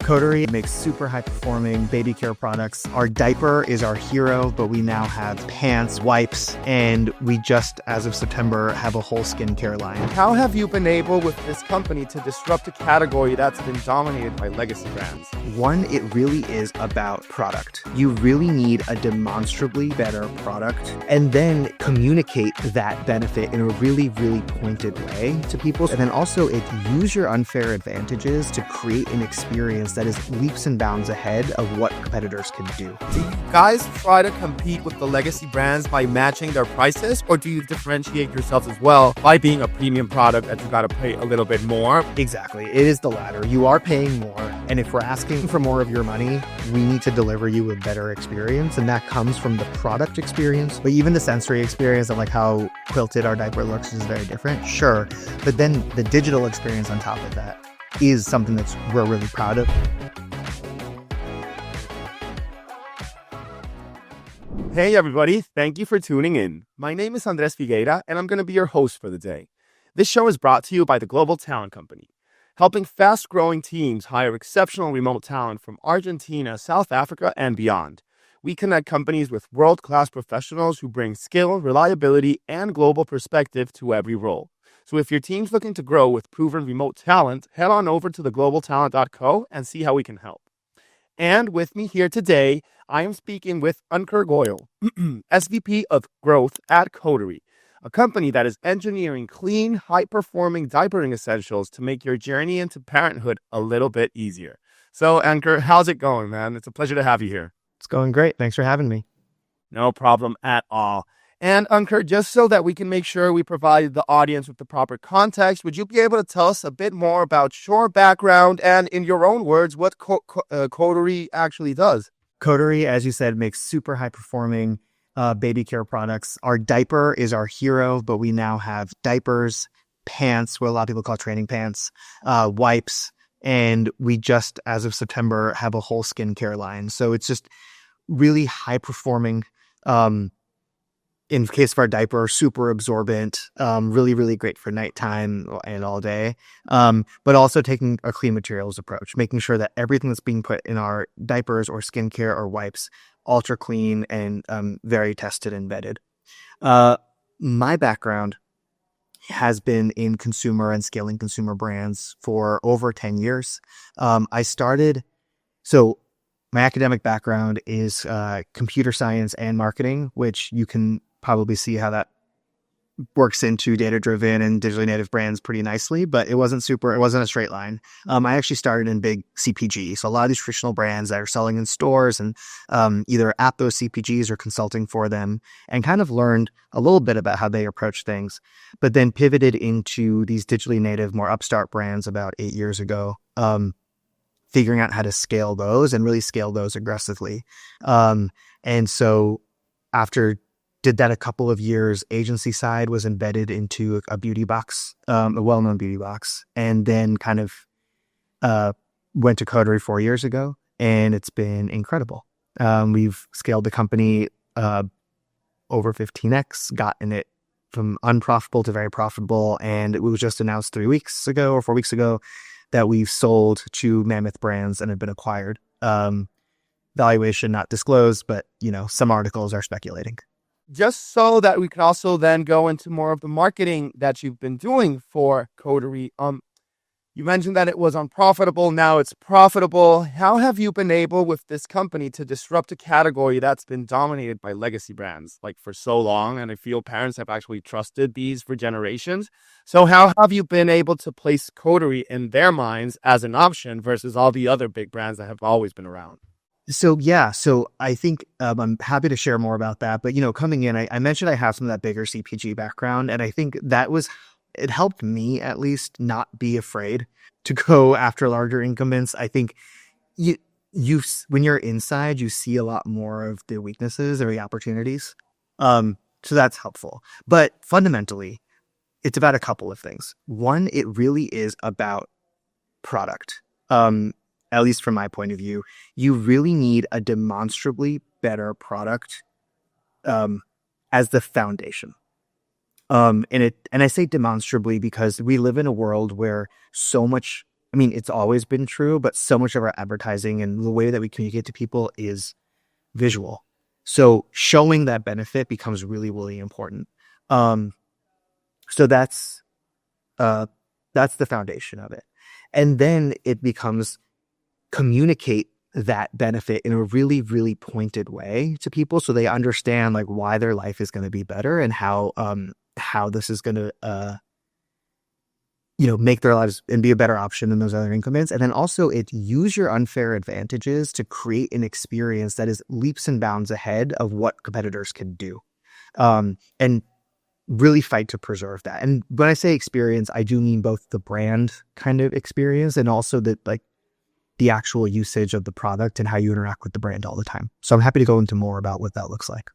Coterie makes super high-performing baby care products. Our diaper is our hero, but we now have pants, wipes, and we just, as of September, have a whole skincare line. How have you been able with this company to disrupt a category that's been dominated by legacy brands? One, it really is about product. You really need a demonstrably better product and then communicate that benefit in a really, really pointed way to people. And then also use your unfair advantages to create an experience that is leaps and bounds ahead of what competitors can do. Do you guys try to compete with the legacy brands by matching their prices, or do you differentiate yourselves as well by being a premium product that you got to pay a little bit more? Exactly. It is the latter. You are paying more. And if we're asking for more of your money, we need to deliver you a better experience. And that comes from the product experience, but even the sensory experience of like how quilted our diaper looks is very different. Sure. But then the digital experience on top of that is something we're really proud of. Hey everybody, thank you for tuning in. My name is Andres Figueira, and I'm going to be your host for the day. This show is brought to you by the Global Talent Company, helping fast-growing teams hire exceptional remote talent from Argentina, South Africa, and beyond. We connect companies with world-class professionals who bring skill, reliability, and global perspective to every role. So if your team's looking to grow with proven remote talent, head on over to theglobaltalent.co and see how we can help. And with me here today, I am speaking with Ankur Goyal, SVP of Growth at Coterie, a company that is engineering clean, high-performing diapering essentials to make your journey into parenthood a little bit easier. So, Ankur, how's it going, man? It's a pleasure to have you here. It's going great. Thanks for having me. No problem at all. And Ankur, just so that we can make sure we provide the audience with the proper context, would you be able to tell us a bit more about your background and, in your own words, what Coterie actually does? Coterie, as you said, makes super high-performing baby care products. Our diaper is our hero, but we now have diapers, pants, what a lot of people call training pants, wipes, and we just, as of September, have a whole skincare line. So it's just really high-performing. In case of our diaper, super absorbent, really, really great for nighttime and all day. But also taking a clean materials approach, making sure that everything that's being put in our diapers or skincare or wipes, ultra clean and very tested and vetted. My background has been in consumer and scaling consumer brands for over 10 years. My academic background is computer science and marketing, which you can probably see how that works into data-driven and digitally native brands pretty nicely, but it wasn't a straight line. I actually started in big CPG. So a lot of these traditional brands that are selling in stores and either at those CPGs or consulting for them, and kind of learned a little bit about how they approach things, but then pivoted into these digitally native, more upstart brands about 8 years ago, figuring out how to scale those and really scale those aggressively. And so after did that a couple of years, agency side was embedded into a beauty box, a well-known beauty box, and then kind of went to Coterie 4 years ago, and it's been incredible. We've scaled the company over 15x, gotten it from unprofitable to very profitable, and it was just announced 3 weeks ago or 4 weeks ago that we've sold to Mammoth Brands and have been acquired. Valuation not disclosed, but some articles are speculating. Just so that we can also then go into more of the marketing that you've been doing for Coterie. You mentioned that it was unprofitable. Now it's profitable. How have you been able with this company to disrupt a category that's been dominated by legacy brands like for so long? And I feel parents have actually trusted these for generations. So how have you been able to place Coterie in their minds as an option versus all the other big brands that have always been around? So I think I'm happy to share more about that. But, coming in, I mentioned I have some of that bigger CPG background. And I think it helped me at least not be afraid to go after larger incumbents. I think when you're inside, you see a lot more of the weaknesses or the opportunities. So that's helpful. But fundamentally, it's about a couple of things. One, it really is about product. At least from my point of view, you really need a demonstrably better product as the foundation. And I say demonstrably because we live in a world where so much I mean, it's always been true, but so much of our advertising and the way that we communicate to people is visual. So showing that benefit becomes really, really important. Um, so uh, that's the foundation of it. And then it becomes communicate that benefit in a really, really pointed way to people so they understand like why their life is going to be better and how this is going to make their lives and be a better option than those other incumbents. And then also it use your unfair advantages to create an experience that is leaps and bounds ahead of what competitors can do. And really fight to preserve that. And when I say experience, I do mean both the brand kind of experience and also the actual usage of the product and how you interact with the brand all the time. So I'm happy to go into more about what that looks like.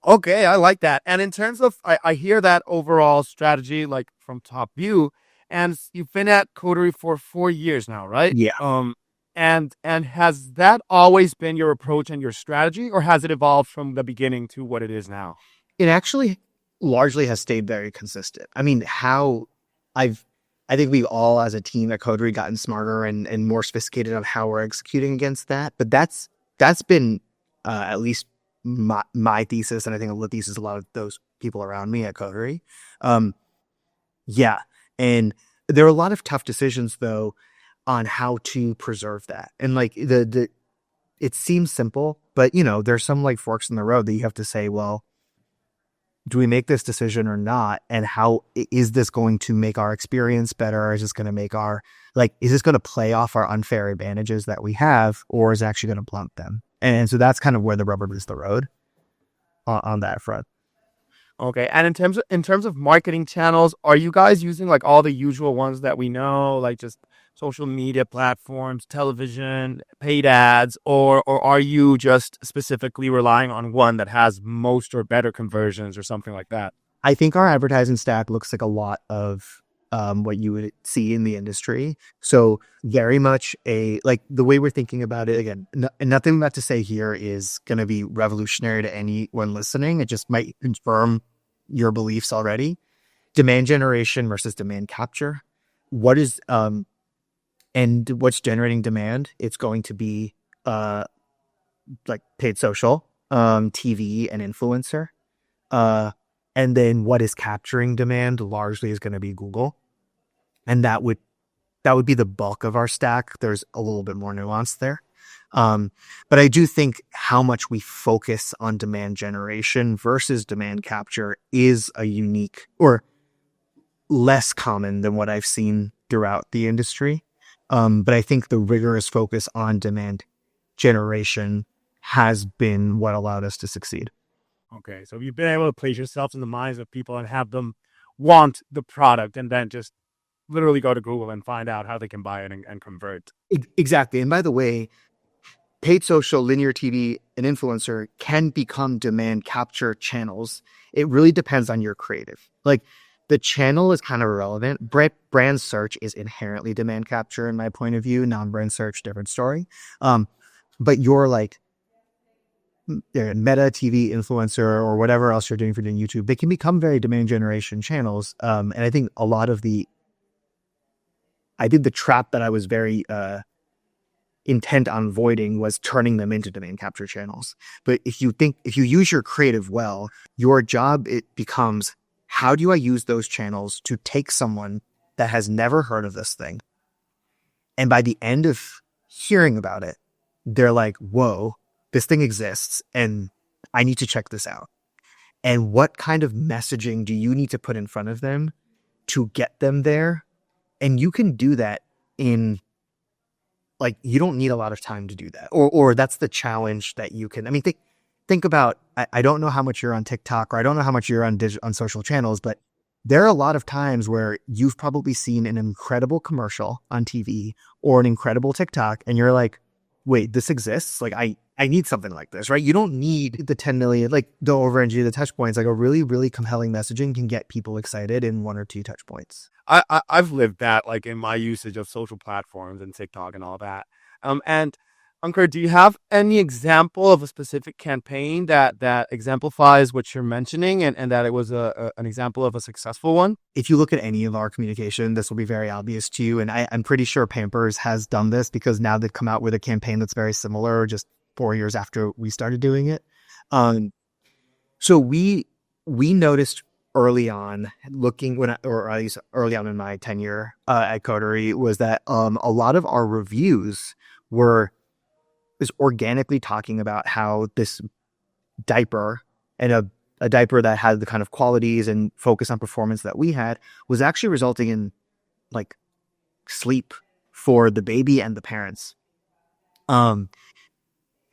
Okay, I like that. And in terms of, I hear that overall strategy, like from top view, and you've been at Coterie for 4 years now, right? Yeah. And has that always been your approach and your strategy, or has it evolved from the beginning to what it is now? It actually largely has stayed very consistent. I mean, I think we've all as a team at Coterie gotten smarter and more sophisticated on how we're executing against that. But that's been at least my thesis, and I think the thesis of a lot of those people around me at Coterie. Yeah. And there are a lot of tough decisions though on how to preserve that. And like it seems simple, but there's some like forks in the road that you have to say, well, do we make this decision or not? And how is this going to make our experience better? Or is this going to make is this going to play off our unfair advantages that we have, or is it actually going to blunt them? And so that's kind of where the rubber meets the road on that front. Okay, and in terms of marketing channels, are you guys using like all the usual ones that we know, like just social media platforms, television, paid ads, or are you just specifically relying on one that has most or better conversions or something like that? I think our advertising stack looks like a lot of what you would see in the industry. So very much like the way we're thinking about it, again, nothing about to say here is going to be revolutionary to anyone listening. It just might confirm your beliefs already. Demand generation versus demand capture. What is, and what's generating demand? It's going to be like paid social, TV and influencer. And then what is capturing demand largely is going to be Google. And that would be the bulk of our stack. There's a little bit more nuance there. But I do think how much we focus on demand generation versus demand capture is a unique or less common than what I've seen throughout the industry. But I think the rigorous focus on demand generation has been what allowed us to succeed. Okay, so you've been able to place yourself in the minds of people and have them want the product and then just literally go to Google and find out how they can buy it and convert. Exactly. And by the way, paid social, linear TV, and influencer can become demand capture channels. It really depends on your creative. Like the channel is kind of irrelevant. Brand search is inherently demand capture in my point of view. Non-brand search, different story. But you're like Meta TV influencer or whatever else you're doing for doing YouTube, they can become very demand generation channels. And I think the trap that I was very intent on avoiding was turning them into demand capture channels. But if you use your creative well, your job, it becomes, how do I use those channels to take someone that has never heard of this thing? And by the end of hearing about it, they're like, whoa, this thing exists and I need to check this out. And what kind of messaging do you need to put in front of them to get them there? And you can do that in, like, you don't need a lot of time to do that. Or that's the challenge that you can, I mean, think about, I don't know how much you're on TikTok, or I don't know how much you're on social channels, but there are a lot of times where you've probably seen an incredible commercial on TV or an incredible TikTok, and you're like, wait, this exists? Like, I need something like this, right? You don't need the 10 million, like the over-energy, the touch points. Like a really, really compelling messaging can get people excited in one or two touch points. I've lived that, like in my usage of social platforms and TikTok and all that. And Ankur, do you have any example of a specific campaign that exemplifies what you're mentioning and that it was an example of a successful one? If you look at any of our communication, this will be very obvious to you. And I'm pretty sure Pampers has done this because now they've come out with a campaign that's very similar just 4 years after we started doing it. So we noticed early on or at least early on in my tenure at Coterie was that a lot of our reviews was organically talking about how this diaper and a diaper that had the kind of qualities and focus on performance that we had was actually resulting in like sleep for the baby and the parents.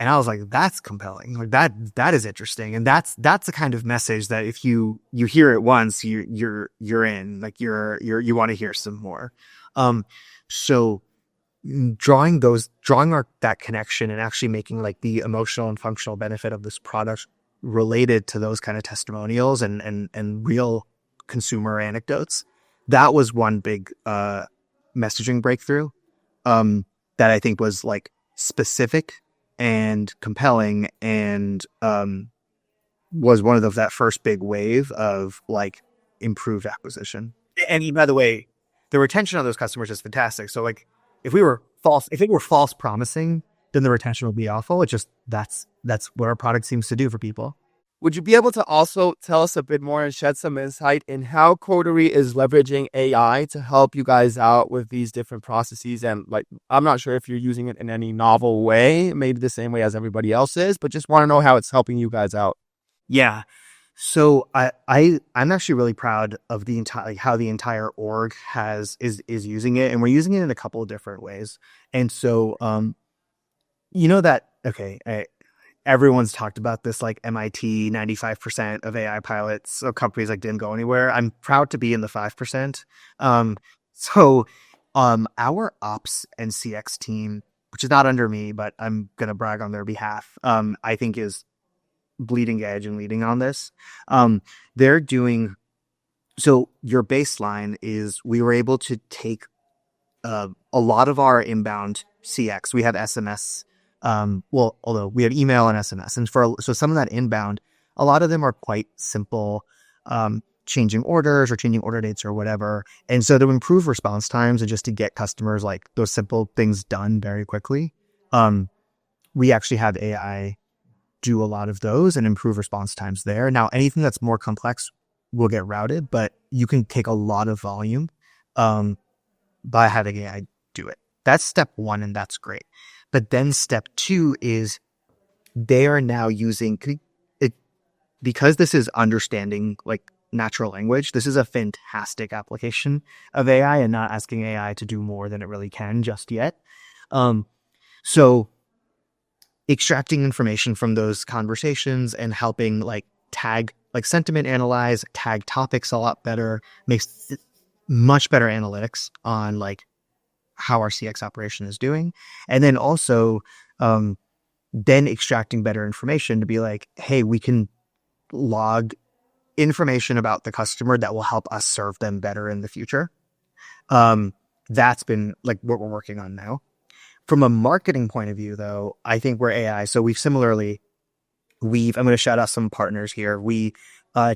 And I was like, that's compelling. Like that is interesting. And that's the kind of message that if you hear it once, you're in, like you want to hear some more. So drawing that connection and actually making like the emotional and functional benefit of this product related to those kind of testimonials and real consumer anecdotes. That was one big messaging breakthrough that I think was like specific and compelling and was one of that first big wave of like improved acquisition. And by the way, the retention of those customers is fantastic. So like if it were false promising, then the retention would be awful. It's just that's what our product seems to do for people. Would you be able to also tell us a bit more and shed some insight in how Coterie is leveraging AI to help you guys out with these different processes? And like, I'm not sure if you're using it in any novel way, maybe the same way as everybody else is, but just want to know how it's helping you guys out. Yeah. So I'm actually really proud of the entire how the entire org is using it, and we're using it in a couple of different ways. And so everyone's talked about this, like MIT 95% of AI pilots of companies like didn't go anywhere. I'm proud to be in the 5%. Our ops and CX team, which is not under me, but I'm gonna brag on their behalf, I think is bleeding edge and leading on this. They're doing so. Your baseline is we were able to take a lot of our inbound CX. We had SMS. Although we had email and SMS, and so some of that inbound, a lot of them are quite simple, changing orders or changing order dates or whatever. And so to improve response times and just to get customers like those simple things done very quickly, we actually have AI do a lot of those and improve response times there. Now, anything that's more complex will get routed, but you can take a lot of volume by having AI do it. That's step one, and that's great. But then step two is they are now using it because this is understanding like natural language. This is a fantastic application of AI and not asking AI to do more than it really can just yet. So extracting information from those conversations and helping like tag, like sentiment analyze, tag topics a lot better, makes much better analytics on like how our CX operation is doing. And then also then extracting better information to be like, hey, we can log information about the customer that will help us serve them better in the future. That's been like what we're working on now. From a marketing point of view, though, I think we're AI. So I'm going to shout out some partners here. We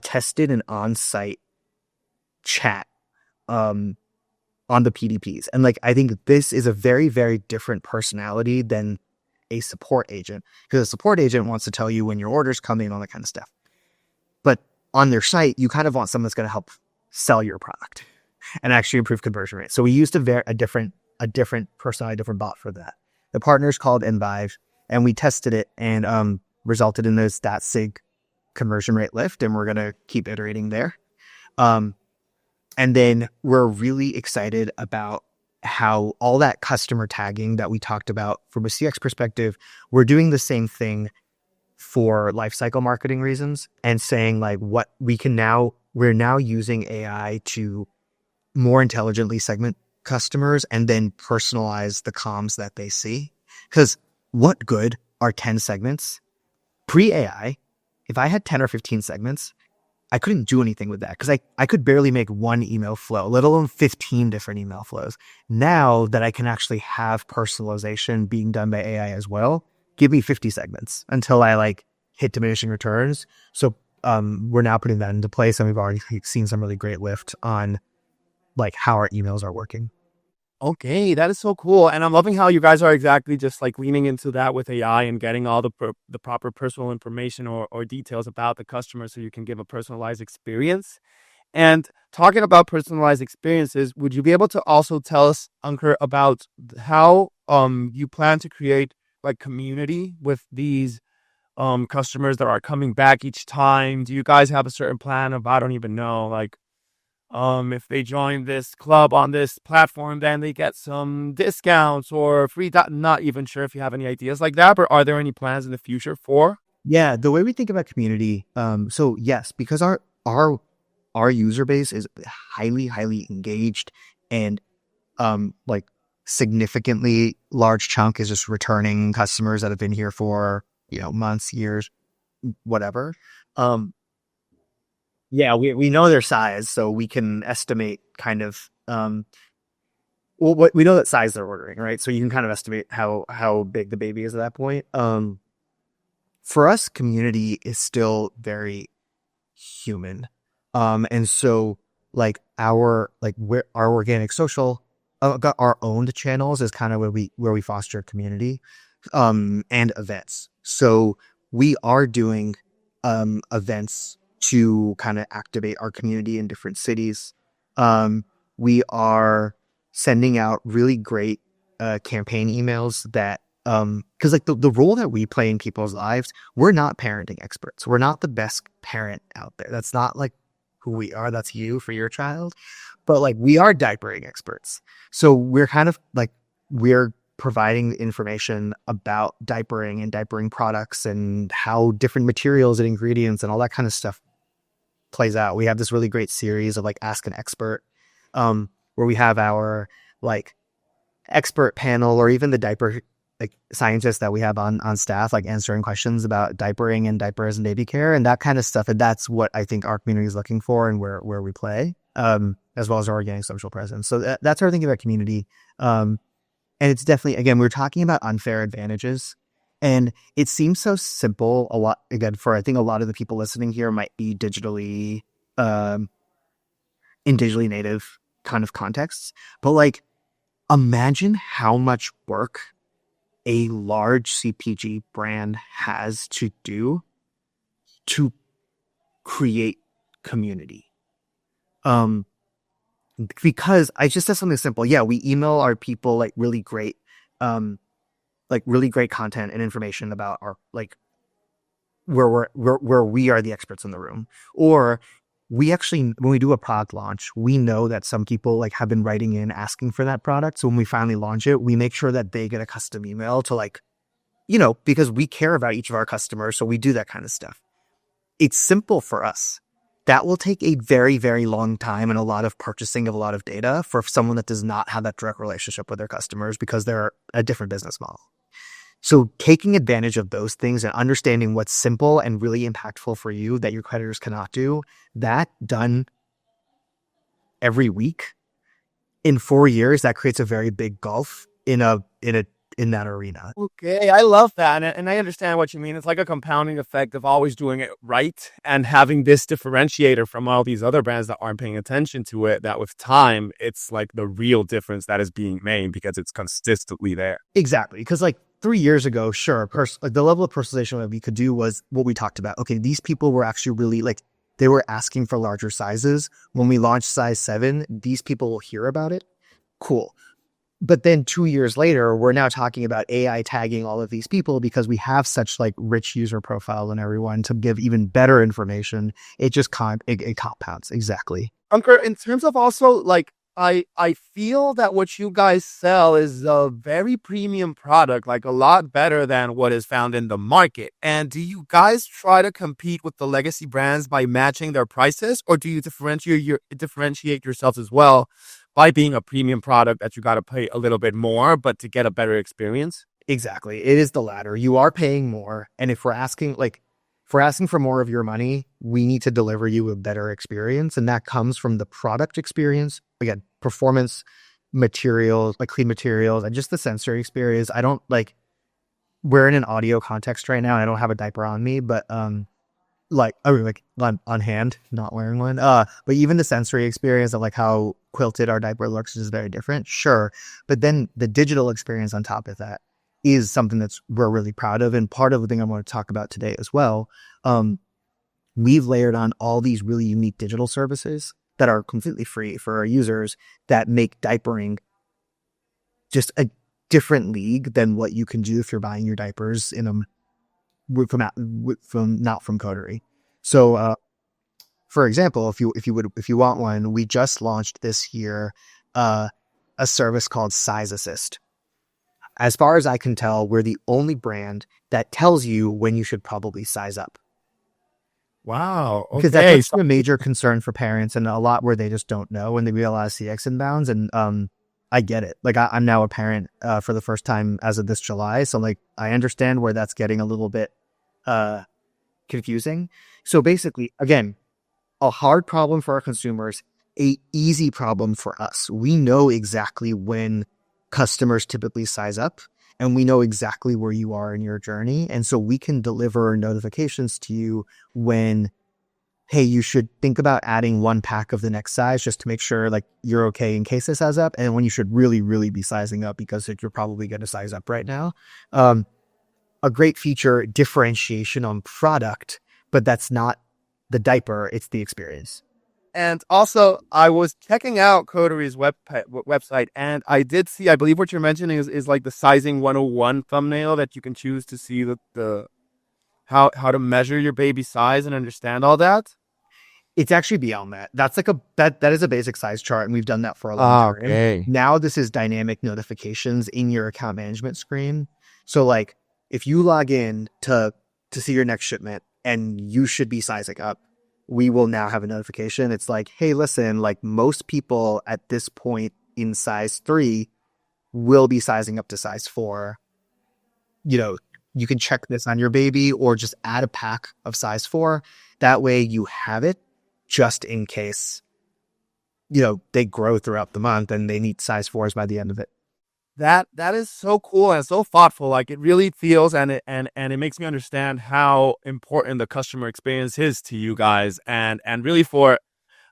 tested an on-site chat on the PDPs. And like, I think this is a very, very different personality than a support agent, because a support agent wants to tell you when your order's coming and all that kind of stuff. But on their site, you kind of want someone that's going to help sell your product and actually improve conversion rate. So we used a different personality, different bot for that. The partner's called Envive, and we tested it and resulted in this stat sig conversion rate lift, and we're going to keep iterating there. And then we're really excited about how all that customer tagging that we talked about from a CX perspective, we're doing the same thing for lifecycle marketing reasons and saying like what we're now using AI to more intelligently segment customers and then personalize the comms that they see. Because what good are 10 segments? Pre-AI, if I had 10 or 15 segments, I couldn't do anything with that because I could barely make one email flow, let alone 15 different email flows. Now that I can actually have personalization being done by AI as well, give me 50 segments until I like hit diminishing returns. So we're now putting that into place, and we've already seen some really great lift on like how our emails are working. Okay, that is so cool. And I'm loving how you guys are exactly just like leaning into that with AI and getting all the proper personal information or details about the customer so you can give a personalized experience. And talking about personalized experiences, would you be able to also tell us, Ankur, about how you plan to create like community with these customers that are coming back each time? Do you guys have a certain plan of, I don't even know, like if they join this club on this platform, then they get some discounts or free. Not even sure if you have any ideas like that, but are there any plans in the future for? Yeah, the way we think about community, so yes, because our user base is highly engaged, and like significantly large chunk is just returning customers that have been here for, months, years, whatever. Yeah, we know their size, so we can estimate kind of well, what we know that size they're ordering, right? So you can kind of estimate how big the baby is at that point. For us, community is still very human. And so like our organic social, got our owned channels is kind of where we foster community, and events. So we are doing events to kind of activate our community in different cities. We are sending out really great campaign emails that because like the role that we play in people's lives, we're not parenting experts. We're not the best parent out there. That's not like who we are. That's you for your child. But like we are diapering experts. So we're kind of like we're providing information about diapering and diapering products and how different materials and ingredients and all that kind of stuff plays out. We have this really great series of like Ask an Expert, where we have our like expert panel or even the diaper like scientists that we have on staff, like answering questions about diapering and diapers and baby care and that kind of stuff. And that's what I think our community is looking for and where we play, as well as our organic social presence. So that's our thinking about community. And it's definitely, again, we're talking about unfair advantages, and it seems so simple a lot, again, for I think a lot of the people listening here might be digitally, in digitally native kind of contexts, but like, imagine how much work a large CPG brand has to do to create community. Because I just said something simple. Yeah, we email our people really great content and information about our like where we are the experts in the room. Or we actually, when we do a product launch, we know that some people like have been writing in asking for that product. So when we finally launch it, we make sure that they get a custom email to because we care about each of our customers. So we do that kind of stuff. It's simple for us. That will take a very, very long time and a lot of purchasing of a lot of data for someone that does not have that direct relationship with their customers because they're a different business model. So taking advantage of those things and understanding what's simple and really impactful for you that your competitors cannot do, that done every week in 4 years, that creates a very big gulf in that arena. Okay, I love that. And I understand what you mean. It's like a compounding effect of always doing it right and having this differentiator from all these other brands that aren't paying attention to it, that with time, it's like the real difference that is being made because it's consistently there. Exactly. Because like 3 years ago, sure, the level of personalization that we could do was what we talked about. Okay, these people were actually really like, they were asking for larger sizes. When we launched size 7, these people will hear about it. Cool. But then 2 years later, we're now talking about AI tagging all of these people because we have such like rich user profile in everyone to give even better information. It just it compounds. Exactly. Ankur, in terms of also like, I feel that what you guys sell is a very premium product, like a lot better than what is found in the market. And do you guys try to compete with the legacy brands by matching their prices, or do you differentiate yourselves as well by being a premium product that you got to pay a little bit more, but to get a better experience? Exactly. It is the latter. You are paying more. And if we're asking if we're asking for more of your money, we need to deliver you a better experience. And that comes from the product experience. Again, performance, materials, like clean materials, and just the sensory experience. I don't like, we're in an audio context right now. And I don't have a diaper on me, but like I mean, like on hand, not wearing one. But even the sensory experience of like how quilted our diaper looks is very different. Sure. But then the digital experience on top of that is something we're really proud of. And part of the thing I want to talk about today as well. We've layered on all these really unique digital services that are completely free for our users that make diapering just a different league than what you can do if you're buying your diapers in them not from Coterie. So, for example, if you want one, we just launched this year a service called Size Assist. As far as I can tell, we're the only brand that tells you when you should probably size up. Wow. Okay. Because that's a major concern for parents, and a lot where they just don't know when they realize CX inbounds. And I get it. Like I'm now a parent for the first time as of this July. So like I understand where that's getting a little bit confusing. So basically, again, a hard problem for our consumers, a easy problem for us. We know exactly when customers typically size up, and we know exactly where you are in your journey. And so we can deliver notifications to you when, hey, you should think about adding one pack of the next size just to make sure like you're okay in case it size up, and when you should really, really be sizing up because you're probably going to size up right now. A great feature, differentiation on product, but that's not the diaper, it's the experience. And also, I was checking out Coterie's website, and I did see, I believe what you're mentioning is like the sizing 101 thumbnail that you can choose to see the how to measure your baby size and understand all that. It's actually beyond that. That's like that is a basic size chart, and we've done that for a long time. Okay. Now this is dynamic notifications in your account management screen. So like if you log in to see your next shipment and you should be sizing up, we will now have a notification. It's like, hey, listen, like most people at this point in size 3 will be sizing up to size 4. You know, you can check this on your baby or just add a pack of size 4. That way you have it just in case, you know, they grow throughout the month and they need size 4s by the end of it. That is so cool and so thoughtful. Like it really feels and it makes me understand how important the customer experience is to you guys, and really for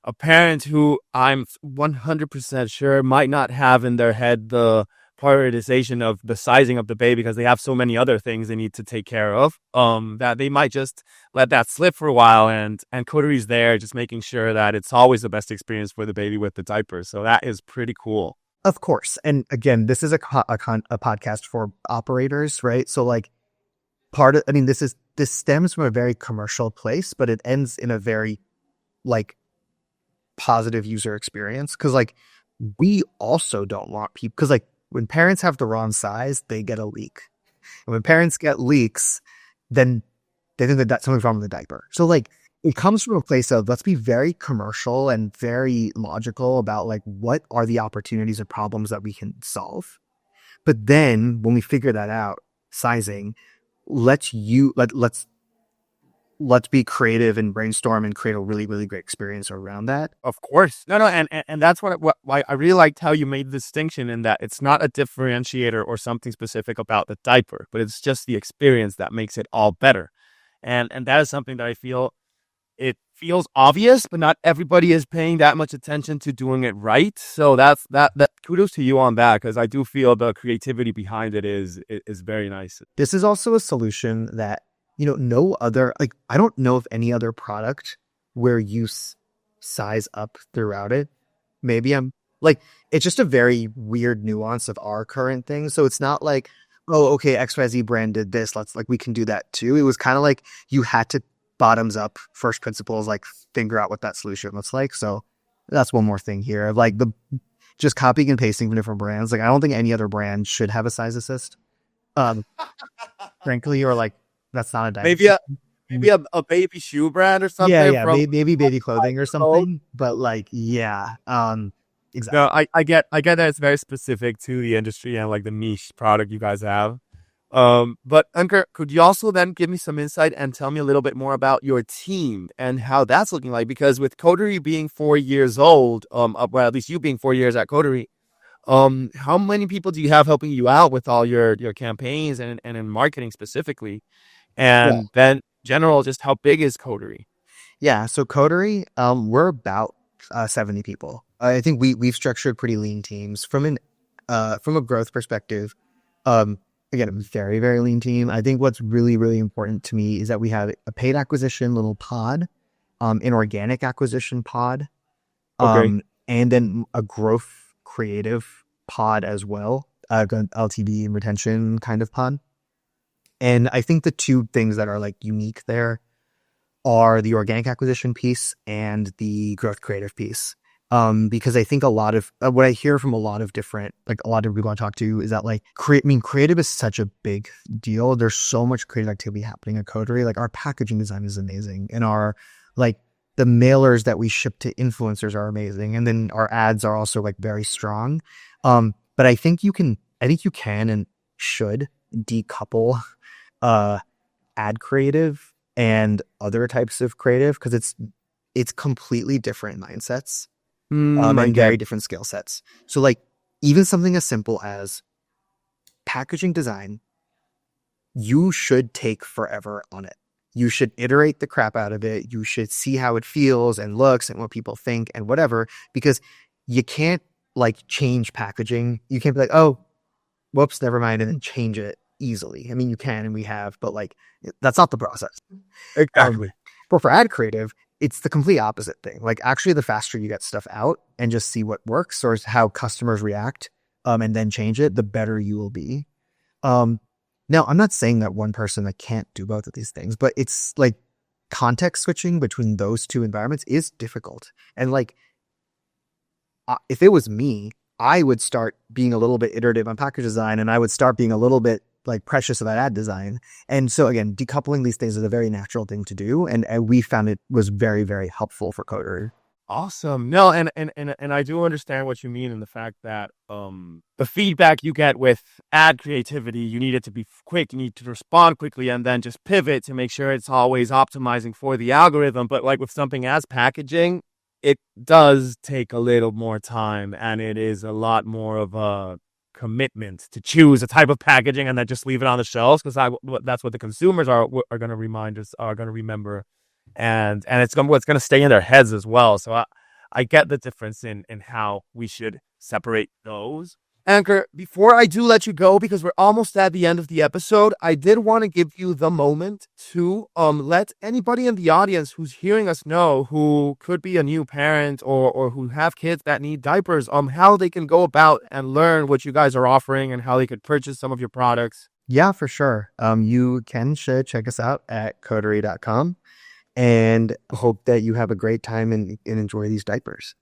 a parent who I'm 100% sure might not have in their head the prioritization of the sizing of the baby because they have so many other things they need to take care of, that they might just let that slip for a while, and Coterie's there just making sure that it's always the best experience for the baby with the diaper. So that is pretty cool. Of course. And again, this is a podcast for operators, right? So like this stems from a very commercial place, but it ends in a very like positive user experience. Cause like we also don't want people, cause like when parents have the wrong size, they get a leak. And when parents get leaks, then they think that that's something wrong with the diaper. So like it comes from a place of let's be very commercial and very logical about like what are the opportunities or problems that we can solve. But then when we figure that out, sizing, let's be creative and brainstorm and create a really, really great experience around that. Of course. No, and that's why I really liked how you made the distinction in that it's not a differentiator or something specific about the diaper, but it's just the experience that makes it all better. And that is something that I feel it feels obvious, but not everybody is paying that much attention to doing it right. So that kudos to you on that, because I do feel the creativity behind it is very nice. This is also a solution that, you know, no other, like, I don't know of any other product where you size up throughout it. Maybe I'm like, it's just a very weird nuance of our current thing. So it's not like, oh, okay, XYZ brand did this. We can do that too. It was kind of like you had to bottoms up, first principles, like figure out what that solution looks like. So that's one more thing here. Like just copying and pasting from different brands. Like I don't think any other brand should have a size assist. Frankly, or like that's not a diaper. Maybe a baby shoe brand or something. Yeah, maybe baby clothing or something. But like, yeah, exactly. No, I get that it's very specific to the industry and like the niche product you guys have. But Ankur, could you also then give me some insight and tell me a little bit more about your team and how that's looking like? Because with Coterie being 4 years old, well, at least you being 4 years at Coterie, how many people do you have helping you out with all your campaigns and in marketing specifically? Yeah. And then general, just how big is Coterie? Yeah. So Coterie, we're about 70 people. I think we've structured pretty lean teams from a growth perspective. Um, Again, a very, very lean team. I think what's really, really important to me is that we have a paid acquisition little pod, an organic acquisition pod, Okay. and then a growth creative pod as well, LTV and retention kind of pod. And I think the two things that are like unique there are the organic acquisition piece and the growth creative piece. Because I think a lot of what I hear from a lot of different, like a lot of people I talk to is that like, creative is such a big deal. There's so much creative activity happening at Coterie. Like our packaging design is amazing, and our like the mailers that we ship to influencers are amazing, and then our ads are also like very strong. But I think you can and should decouple ad creative and other types of creative, because it's completely different mindsets, I and get. very different skill sets. So like even something as simple as packaging design, you should take forever on it. You should iterate the crap out of it. You should see how it feels and looks and what people think and whatever, because you can't like change packaging. You can't be like, oh, whoops, never mind, and then change it easily. I mean, you can, and we have, but like that's not the process. Um, Exactly. but for ad creative, it's the complete opposite thing. Like actually, the faster you get stuff out and just see what works or how customers react, and then change it, the better you will be. Um, Now, I'm not saying that one person that can't do both of these things, but it's like context switching between those two environments is difficult. And like, if it was me, I would start being a little bit iterative on package design, and I would start being a little bit like precious about ad design. And so again, decoupling these things is a very natural thing to do. And we found it was very, very helpful for Coder. Awesome. No, and I do understand what you mean in the fact that the feedback you get with ad creativity, you need it to be quick, you need to respond quickly and then just pivot to make sure it's always optimizing for the algorithm. But like with something as packaging, it does take a little more time and it is a lot more of a commitment to choose a type of packaging and then just leave it on the shelves, because that's what the consumers are going to remind us, are going to remember, and it's what's going to stay in their heads as well. So I get the difference in how we should separate those. Ankur, before I do let you go, because we're almost at the end of the episode, I did want to give you the moment to let anybody in the audience who's hearing us know, who could be a new parent or who have kids that need diapers, how they can go about and learn what you guys are offering and how they could purchase some of your products. Yeah, for sure. You should check us out at coterie.com, and hope that you have a great time and enjoy these diapers.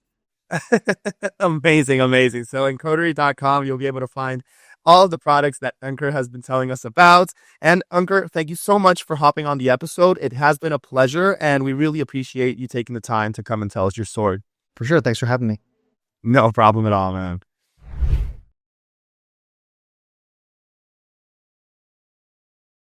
Amazing, amazing. So in coterie.com, you'll be able to find all of the products that Ankur has been telling us about. And Ankur, thank you so much for hopping on the episode. It has been a pleasure, and we really appreciate you taking the time to come and tell us your story. For sure. Thanks for having me. No problem at all, man.